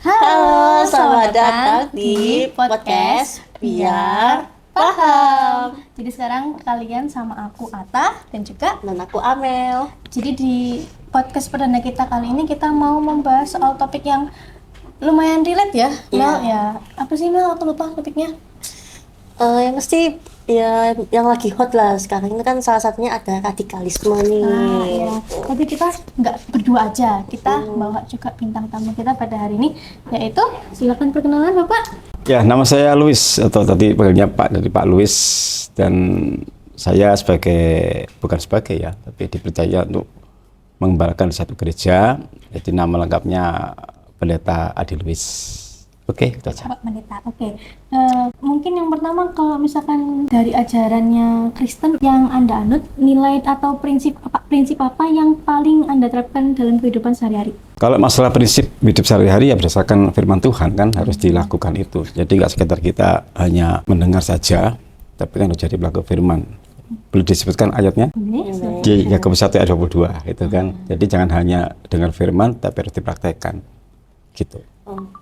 Halo, selamat datang di podcast Biar Paham. Jadi sekarang kalian sama aku Ata dan juga Dan aku Amel. jadi di podcast perdana kita kali ini kita mau membahas soal topik yang lumayan relate ya. Mel ya. Apa sih Mel? Aku lupa topiknya. Yang mesti ya yang lagi hot lah sekarang ini kan salah satunya ada radikalisme nih. Ya. Tapi kita nggak berdua aja. Kita bawa juga bintang tamu kita pada hari ini, yaitu silakan perkenalan Bapak. Ya, nama saya Luis atau tadi panggilnya Pak dari Pak Luis, dan saya bukan sebagai ya, tapi dipercaya untuk mengembalakan satu gereja. Jadi nama lengkapnya Pendeta Adi Luis. Oke, itu aja. Pak Pendeta. Oke. Mungkin yang pertama kalau misalkan dari ajarannya Kristen yang Anda anut, nilai atau prinsip apa yang paling Anda terapkan dalam kehidupan sehari-hari? Kalau masalah prinsip hidup sehari-hari ya berdasarkan firman Tuhan kan harus dilakukan itu. Jadi nggak sekedar kita hanya mendengar saja, tapi kan harus jadi pelaku firman. Boleh disebutkan ayatnya? Di Yakobus 1 ayat 22 itu kan. Jadi jangan hanya dengar firman tapi harus dipraktekkan. Gitu.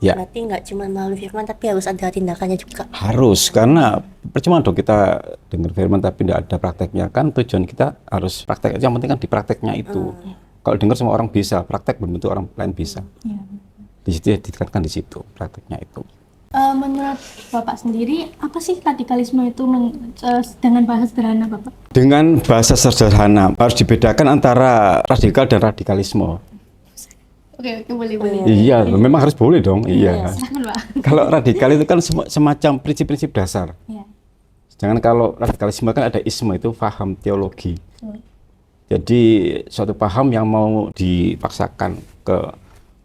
Ya. Berarti nggak cuma melalui firman tapi harus ada tindakannya juga. Harus, karena percuma dong kita dengar firman tapi tidak ada prakteknya. Kan tujuan kita harus praktek, yang penting kan di prakteknya itu. Kalau dengar semua orang bisa, praktek belum tentu orang lain bisa. Ya. Di situ ditekankan di situ prakteknya itu. Menurut Bapak sendiri, apa sih radikalisme itu dengan bahasa sederhana Bapak? Dengan bahasa sederhana harus dibedakan antara radikal dan radikalisme. Oke, boleh. Iya, memang harus boleh dong. Iya. Silakan Pak. Kalau radikal itu kan semacam prinsip-prinsip dasar. Ya. Jangan kalau radikalisme kan ada isme, itu paham teologi. Jadi suatu paham yang mau dipaksakan ke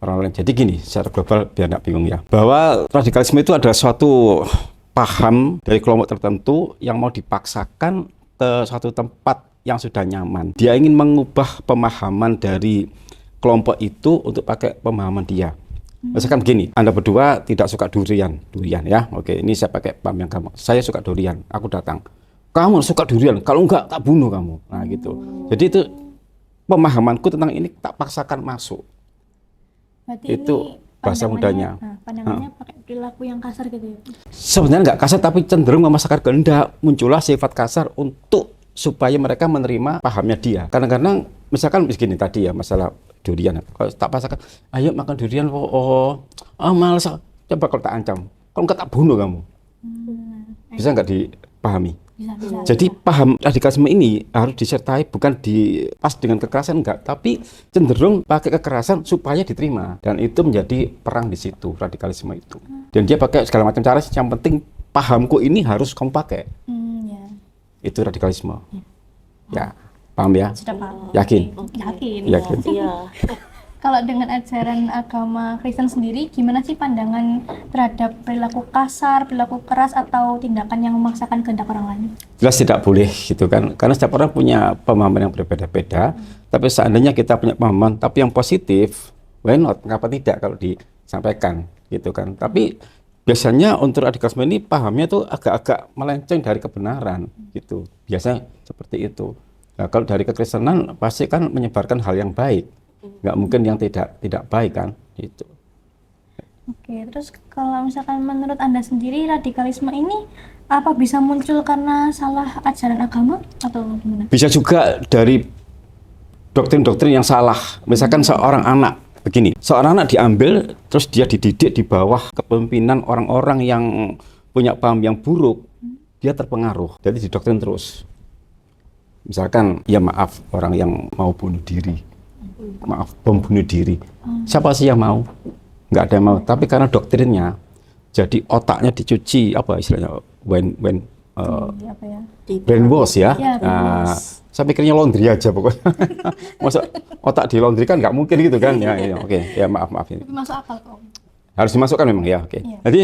orang lain. Jadi gini, secara global biar nggak bingung ya. Bahwa radikalisme itu adalah suatu paham dari kelompok tertentu yang mau dipaksakan ke suatu tempat yang sudah nyaman. Dia ingin mengubah pemahaman dari kelompok itu untuk pakai pemahaman dia. Misalkan begini, Anda berdua tidak suka durian ya. Oke, ini saya pakai paham yang gampang. Saya suka durian, aku datang. Kamu suka durian, kalau enggak tak bunuh kamu. Nah gitu. Jadi itu pemahamanku tentang ini tak paksakan masuk. Berarti Itu ini bahasa mudanya. Pandangannya pakai perilaku yang kasar gitu ya. Sebenarnya enggak kasar tapi cenderung memaksakan kehendak. Muncullah sifat kasar untuk supaya mereka menerima pahamnya dia. Kadang-kadang misalkan begini tadi ya masalah durian. Kalau tak paksakan, ayo makan durian. Malas. Coba kalau tak ancam, kalau enggak tak bunuh kamu. Bisa enggak dipahami? Bisa. Jadi paham radikalisme ini harus disertai bukan pas dengan kekerasan enggak, tapi cenderung pakai kekerasan supaya diterima, dan itu menjadi perang di situ radikalisme itu. Dan dia pakai segala macam cara, yang penting pahamku ini harus kamu pakai. Ya. Itu radikalisme. Ya, paham ya? Sudah paham. Yakin? Yakin. Iya. Kalau dengan ajaran agama Kristen sendiri, gimana sih pandangan terhadap perilaku kasar, perilaku keras, atau tindakan yang memaksakan kehendak orang lain? Jelas tidak boleh gitu kan, karena setiap orang punya pemahaman yang berbeda-beda. Tapi seandainya kita punya pemahaman tapi yang positif, why not? Kenapa tidak kalau disampaikan gitu kan? Tapi biasanya untuk radikalisme ini pahamnya tuh agak-agak melenceng dari kebenaran gitu. Biasanya seperti itu. Nah, kalau dari kekristenan pasti kan menyebarkan hal yang baik. Nggak mungkin yang tidak baik kan gitu. Oke, terus kalau misalkan menurut Anda sendiri radikalisme ini apa bisa muncul karena salah ajaran agama atau gimana? Bisa juga dari doktrin-doktrin yang salah. Misalkan seorang anak begini, seorang anak diambil terus dia dididik di bawah kepemimpinan orang-orang yang punya paham yang buruk, dia terpengaruh, jadi didoktrin terus. Misalkan ya maaf, orang yang mau bunuh diri, bom bunuh diri, siapa sih yang mau? Nggak ada yang mau. Tapi karena doktrinnya, jadi otaknya dicuci, apa istilahnya, brainwash ya. Saya pikirnya laundry aja pokoknya. Masuk otak di laundry kan nggak mungkin gitu kan? Ya, oke. Ya maaf ini. Tapi masuk akal kok. Harus dimasukkan memang ya, oke. Iya. Jadi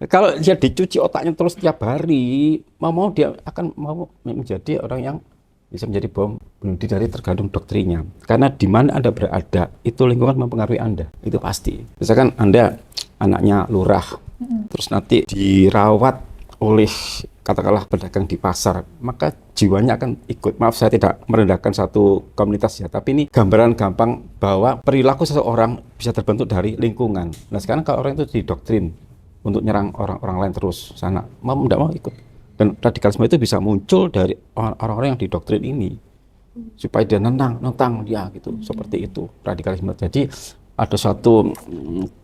kalau dia dicuci otaknya terus tiap hari, mau dia akan mau menjadi orang yang bisa menjadi bom bunuh diri, dari tergantung doktrinnya. Karena di mana Anda berada, itu lingkungan mempengaruhi Anda, itu pasti. Misalkan Anda anaknya lurah, terus nanti dirawat oleh katakanlah pedagang di pasar, maka jiwanya akan ikut. Maaf, saya tidak merendahkan satu komunitas ya, tapi ini gambaran gampang bahwa perilaku seseorang bisa terbentuk dari lingkungan. Nah sekarang kalau orang itu didoktrin untuk nyerang orang-orang lain terus sana, mau tidak mau ikut. Dan radikalisme itu bisa muncul dari orang-orang yang didoktrin ini, supaya dia nentang dia gitu, seperti itu radikalisme. Jadi ada suatu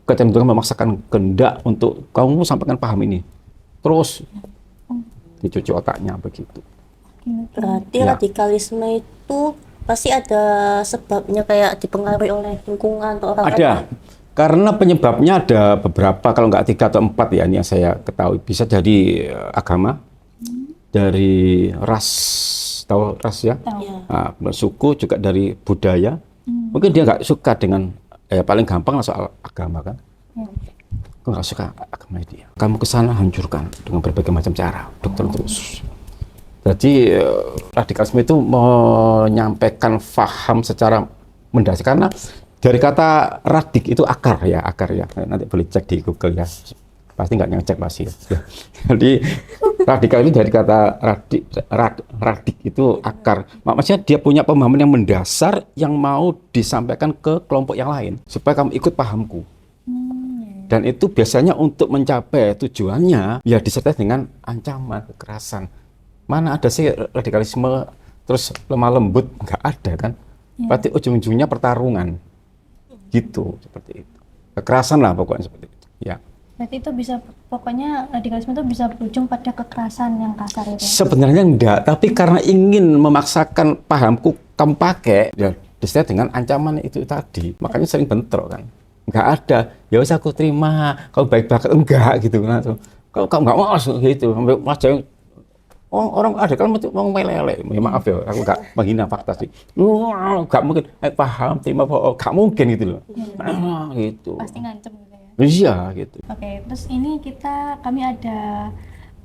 kecenderungan memaksakan kehendak untuk kamu sampaikan paham ini, terus dicuci otaknya begitu. Berarti Ya. radikalisme itu pasti ada sebabnya, kayak dipengaruhi oleh lingkungan atau orang lain. Ada, karena penyebabnya ada beberapa, kalau nggak 3 atau 4 ya, ini yang saya ketahui. Bisa dari agama, dari ras, tahu ras ya, Ya. suku, juga dari budaya. Mungkin dia nggak suka dengan, paling gampang lah soal agama kan. Aku nggak suka agama dia. Kamu kesana hancurkan dengan berbagai macam cara, dokter terus. Jadi radikalisme itu menyampaikan faham secara mendasar, karena dari kata radik itu akar ya. Nanti boleh cek di Google ya. Pasti nggak ngecek pasti. Ya. Jadi radikal itu dari kata radik itu akar. Maksudnya dia punya pemahaman yang mendasar yang mau disampaikan ke kelompok yang lain supaya kamu ikut pahamku. Dan itu biasanya untuk mencapai tujuannya ya disertai dengan ancaman, kekerasan. Mana ada sih radikalisme terus lemah lembut? Nggak ada kan? Berarti ujung-ujungnya pertarungan. Gitu, seperti itu. Kekerasan lah pokoknya seperti itu. Ya. Berarti itu bisa, pokoknya radikalisme itu bisa berujung pada kekerasan yang kasar itu. Sebenarnya enggak, tapi karena ingin memaksakan pahamku kamu pakai, ya disertai dengan ancaman itu tadi. Makanya sering bentrok kan. Enggak ada, ya wis aku terima, kau baik banget, enggak gitu kan. Kalau kamu enggak mau gitu, wajah orang ada kan mau meleleh. Ya, maaf ya, aku enggak menghina fakta sih. Enggak mungkin paham, terima, enggak mungkin gitu loh. Gitu. Pasti ngancem gitu ya. Iya gitu. Oke, terus ini kami ada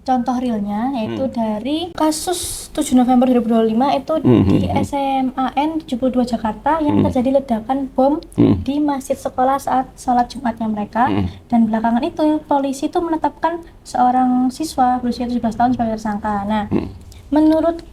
contoh realnya, yaitu dari kasus 7 November 2025 itu di SMAN 72 Jakarta yang terjadi ledakan bom di masjid sekolah saat sholat Jumatnya mereka. Dan belakangan itu polisi itu menetapkan seorang siswa berusia 17 tahun sebagai tersangka. Nah, menurut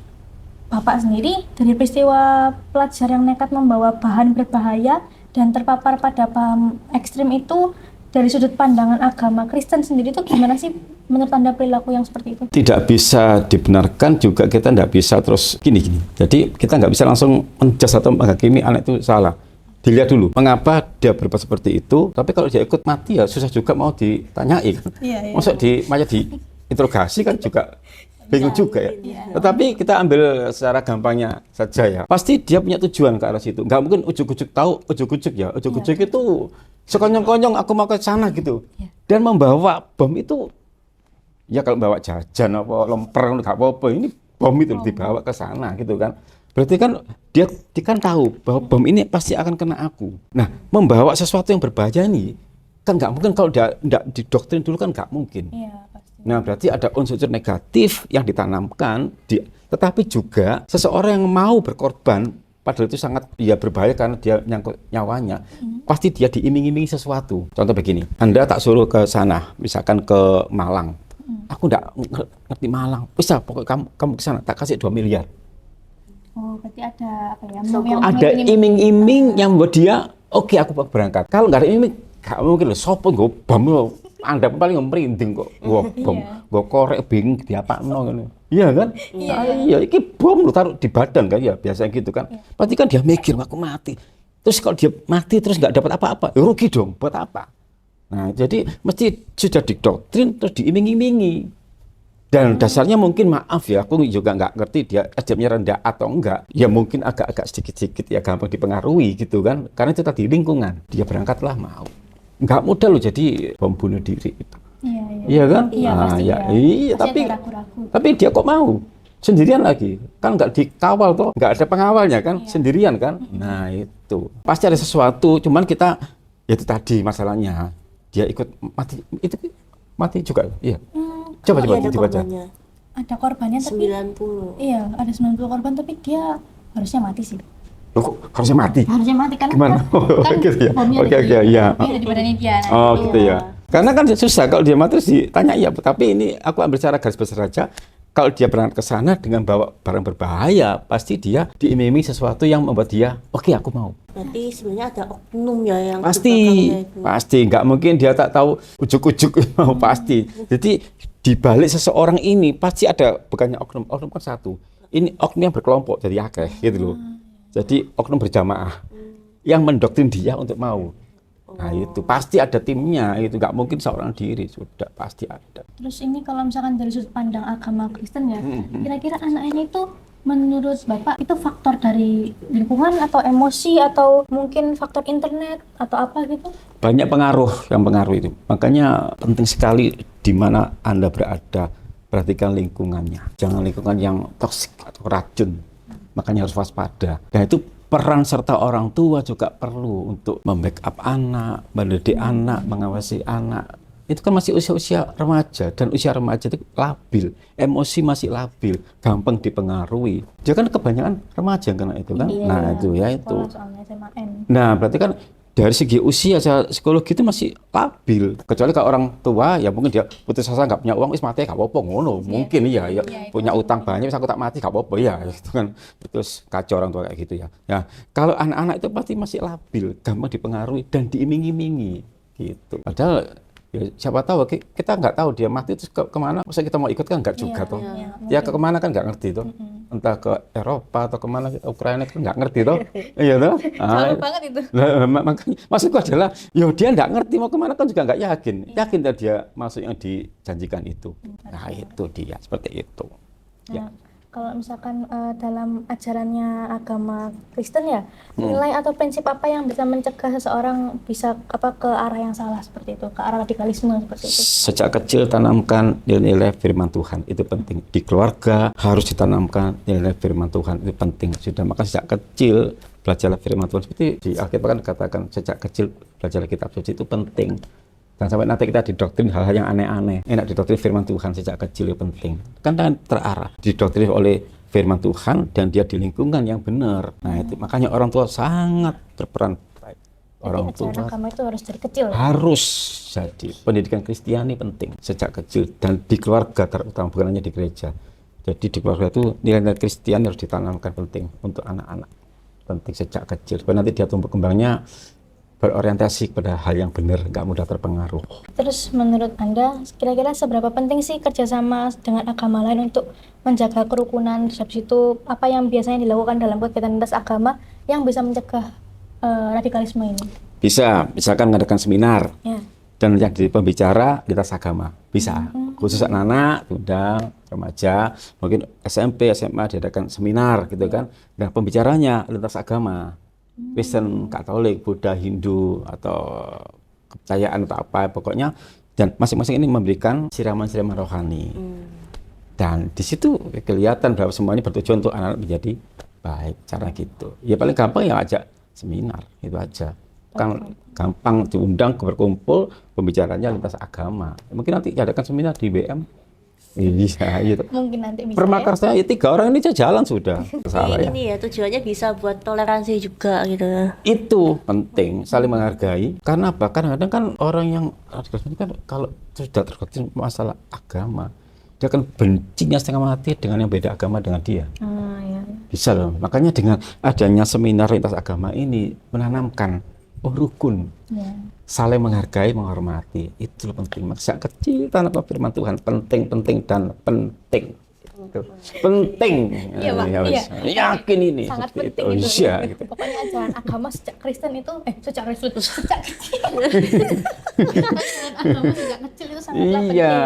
Bapak sendiri, dari peristiwa pelajar yang nekat membawa bahan berbahaya dan terpapar pada paham ekstrim itu, dari sudut pandangan agama Kristen sendiri itu gimana sih menurut Anda perilaku yang seperti itu? Tidak bisa dibenarkan, juga kita tidak bisa terus gini. Jadi kita nggak bisa langsung menjudge atau menghakimi anak itu salah. Dilihat dulu mengapa dia berbuat seperti itu. Tapi kalau dia ikut mati ya susah juga mau ditanyai. Maksud maksudnya diinterogasi kan juga bingung juga ya. Tetapi kita ambil secara gampangnya saja ya. Pasti dia punya tujuan ke arah situ. Nggak mungkin ujuk-ujuk tahu, ujuk-ujuk ya. Ujuk-ujuk itu sekonyong-konyong aku mau ke sana gitu. Dan membawa bom itu, ya kalau bawa jajan apa lemper nggak apa-apa, ini bom itu dibawa ke sana gitu kan. Berarti kan dia kan tahu bahwa bom ini pasti akan kena aku. Nah, membawa sesuatu yang berbahaya ini kan nggak mungkin, kalau dia nggak didoktrin dulu kan nggak mungkin. Iya, pasti. Nah, berarti ada unsur negatif yang ditanamkan, tetapi juga seseorang yang mau berkorban, padahal itu sangat berbahaya karena dia nyangkut nyawanya. Pasti dia diiming-imingi sesuatu. Contoh begini, Anda tak suruh ke sana, misalkan ke Malang. Aku enggak ngerti Malang. Bisa, pokoknya kamu ke sana, tak kasih 2 miliar. Oh, berarti ada apa ya? Ada iming-iming yang membuat dia, oke, aku berangkat. Kalau nggak ada iming, nggak mungkin loh. Sopo gue bom lo, Anda paling merinding kok. Wah, bom, gue korek bingung diapakno ngono. Iya kan? Iya, ini bom lu taruh di badan kan ya, biasanya gitu kan. Pasti kan dia mikir, aku mati. Terus kalau dia mati terus nggak dapat apa-apa, ya rugi dong, buat apa? Nah, jadi mesti sudah didoktrin terus diiming-imingi. Dan dasarnya mungkin, maaf ya, aku juga nggak ngerti dia SDM-nya rendah atau enggak. Ya mungkin agak-agak sedikit-sedikit ya gampang dipengaruhi gitu kan. Karena itu tadi lingkungan. Dia berangkatlah mau. Nggak mudah loh jadi bom bunuh diri itu. Iya kan? Iya, pasti iya, ya. iya, Pasti ada ragu-ragu. tapi dia kok mau sendirian lagi, kan nggak dikawal toh, nggak ada pengawalnya kan, sendirian kan. Nah itu pasti ada sesuatu, cuman kita ya itu tadi masalahnya, dia ikut mati, itu mati juga. Iya, coba Ada dibaca. Ada korbannya tapi 90. iya, ada 90 korban tapi dia harusnya mati sih. Loh, kok harusnya mati? Harusnya mati kan? Gimana? Kan Gitu ya? bomnya Oke, ada iya. ada di badannya dia. Nah, Oh gitu ya. Karena kan susah kalau dia mati terus ditanya, iya, tapi ini aku ambil secara garis besar saja. kalau dia berangkat ke sana dengan bawa barang berbahaya, pasti dia diiming-iming sesuatu yang membuat dia, oke, aku mau. Berarti sebenarnya ada oknum ya yang Pasti, di belakangnya itu. pasti. Nggak mungkin dia tak tahu ujuk-ujuk mau pasti. Jadi di balik seseorang ini pasti ada bukannya oknum. Oknum kan satu. Ini oknum yang berkelompok jadi akeh gitu loh. Jadi oknum berjamaah yang mendoktrin dia untuk mau. Nah itu pasti ada timnya, itu nggak mungkin seorang diri, sudah pasti ada. Terus ini kalau misalkan dari sudut pandang agama Kristen ya, kira-kira anak ini tuh menurut Bapak itu faktor dari lingkungan atau emosi atau mungkin faktor internet atau apa gitu? Banyak pengaruh yang pengaruh itu. Makanya penting sekali di mana Anda berada, perhatikan lingkungannya. Jangan lingkungan yang toksik atau racun. Makanya harus waspada. Dan itu peran serta orang tua juga perlu untuk membackup anak, mendidik anak, mengawasi anak. Itu kan masih usia-usia remaja, dan usia remaja itu labil, emosi masih labil, gampang dipengaruhi. Dia kan kebanyakan remaja karena itu kan. Iya, Nah itu ya itu. sekolah soalnya SMAN. Nah berarti kan dari segi usia secara psikologi itu masih labil. Kecuali kalau orang tua ya mungkin dia putus asa nggak punya uang, wis mati gak apa-apa ngono. Mungkin iya ya punya utang banyak, wis aku tak mati gak apa-apa ya. Itu kan terus kacau orang tua kayak gitu ya. Ya kalau anak-anak itu pasti masih labil, gampang dipengaruhi dan diiming-imingi gitu. Padahal ya, siapa tahu kita nggak tahu dia mati terus kemana, masa kita mau ikut kan nggak juga toh. Ya ke kemana kan nggak ngerti toh. Entah ke Eropa atau kemana, Ukraina kan nggak ngerti toh. Iya toh. Jauh banget itu. Makanya maksudku adalah, ya dia nggak ngerti mau kemana kan juga nggak yakin. Yakin dia masuk yang dijanjikan itu. Nah itu dia seperti itu. Nah, kalau misalkan dalam ajarannya agama Kristen ya, nilai atau prinsip apa yang bisa mencegah seseorang bisa ke arah yang salah seperti itu, ke arah radikalisme seperti itu? Sejak kecil tanamkan nilai-nilai firman Tuhan, itu penting. Di keluarga harus ditanamkan nilai firman Tuhan, itu penting. Sudah, maka sejak kecil belajarlah firman Tuhan. Seperti di Alkitab kan dikatakan sejak kecil belajarlah kitab suci, itu penting. Dan sampai nanti kita didoktrin hal-hal yang aneh-aneh. Enak didoktrin firman Tuhan sejak kecil itu penting. Kan terarah, didoktrin oleh firman Tuhan dan dia di lingkungan yang benar. Nah itu makanya orang tua sangat berperan baik. Orang Jadi ajaran tua agama itu harus dari kecil. harus jadi pendidikan Kristiani penting sejak kecil dan di keluarga terutama, bukan hanya di gereja. Jadi di keluarga itu nilai-nilai Kristiani harus ditanamkan, penting untuk anak-anak, penting sejak kecil supaya nanti dia tumbuh kembangnya berorientasi pada hal yang benar, nggak mudah terpengaruh. Terus menurut Anda, kira-kira seberapa penting sih kerjasama dengan agama lain untuk menjaga kerukunan? Terus habis itu apa yang biasanya dilakukan dalam kegiatan lintas agama yang bisa mencegah radikalisme ini? Bisa, misalkan mengadakan seminar Ya. dan yang jadi pembicara lintas agama, bisa. Khusus anak-anak, undang remaja, mungkin SMP, SMA diadakan seminar gitu kan. Dan pembicaranya lintas agama. Kristen, Katolik, Buddha, Hindu, atau kepercayaan atau apa, pokoknya. Dan masing-masing ini memberikan siraman-siraman rohani. Dan di situ kelihatan bahwa semuanya bertujuan untuk anak-anak menjadi baik, cara gitu. Ya paling gampang ya ajak seminar, itu aja. Kan gampang diundang berkumpul, pembicaranya lintas agama. Mungkin nanti adakan seminar di BM. Iya, gitu. Mungkin nanti bisa. Permakarsnya ya 3 orang ini aja jalan sudah. Salah ya. Ini ya tujuannya bisa buat toleransi juga gitu. Itu penting, saling menghargai. Karena apa? Kadang-kadang kan orang yang radikalisme kan kalau sudah terkoneksi masalah agama, dia akan bencinya setengah mati dengan yang beda agama dengan dia. Ya. Bisa loh. Makanya dengan adanya seminar lintas agama ini menanamkan rukun. Ya. Saling menghargai, menghormati, itu penting. Sejak kecil tanpa firman Tuhan penting dan penting. Itu penting. Iya, Pak. Ya, Iya. yakin ini. Sangat seperti penting itu. itu. Iya, gitu. Pokoknya ajaran agama sejak Kristen itu sejak kecil. Ajaran agama sejak kecil itu sangatlah penting. Iya,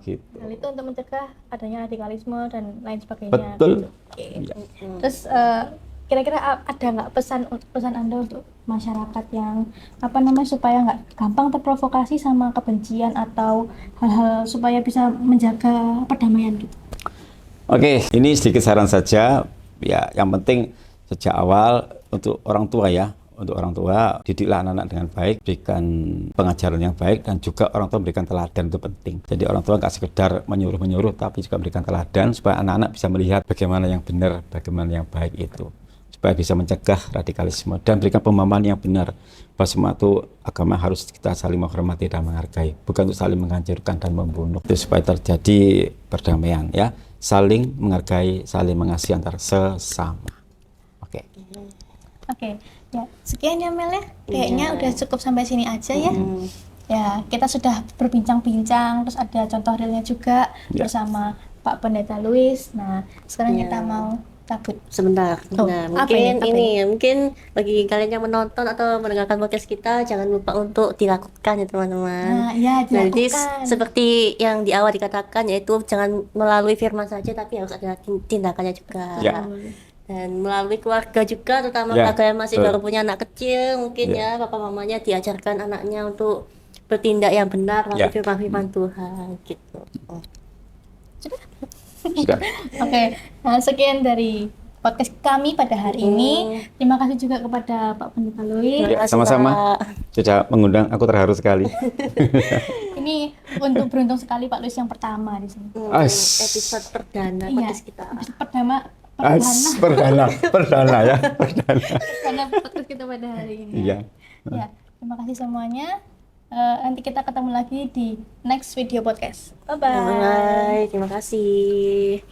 gitu. Hal itu untuk mencegah adanya radikalisme dan lain sebagainya. Betul. Gitu. Oke. Terus kira-kira ada nggak pesan Anda untuk masyarakat yang supaya nggak gampang terprovokasi sama kebencian atau hal-hal supaya bisa menjaga perdamaian gitu? Oke, ini sedikit saran saja. Ya, yang penting sejak awal untuk orang tua ya. Untuk orang tua, didiklah anak-anak dengan baik, berikan pengajaran yang baik, dan juga orang tua berikan teladan, itu penting. Jadi orang tua nggak sekedar menyuruh-menyuruh, tapi juga berikan teladan supaya anak-anak bisa melihat bagaimana yang benar, bagaimana yang baik itu. supaya bisa mencegah radikalisme dan berikan pemahaman yang benar bahwa semua itu agama harus kita saling menghormati dan menghargai, bukan untuk saling menghancurkan dan membunuh. Itu supaya terjadi perdamaian ya, saling menghargai, saling mengasihi antar sesama. Oke. Oke, ya sekian ya Mel ya. Kayaknya udah cukup sampai sini aja ya. Ya, kita sudah berbincang-bincang, terus ada contoh realnya juga bersama Pak Pendeta Luis. Nah, sekarang kita mau cabut. Sebentar. Oh, Nah, apa mungkin ini? mungkin bagi kalian yang menonton atau mendengarkan podcast kita, jangan lupa untuk dilakukan ya teman-teman. Nah, ya Nah, jadi dilakukan. seperti yang di awal dikatakan, yaitu jangan melalui firman saja, tapi harus ada tindakannya juga. Ya. Dan melalui keluarga juga, terutama Ya, keluarga yang masih betul. baru punya anak kecil, mungkin ya papa mamanya diajarkan anaknya untuk bertindak yang benar melalui Ya. firman-firman Tuhan gitu. Sudah. Oke, nah sekian dari podcast kami pada hari ini. Terima kasih juga kepada Pak Pendeta Luis. Terima Ya, kasih, sama-sama. Pak. Sudah mengundang, aku terharu sekali. Ini untuk beruntung sekali Pak Luis yang pertama di sini. Episode perdana Iya, podcast kita. episode pertama Perdana ya, perdana. karena podcast kita pada hari ini. Iya. Ya, terima kasih semuanya. Nanti kita ketemu lagi di next video podcast. Bye bye. Bye, terima kasih.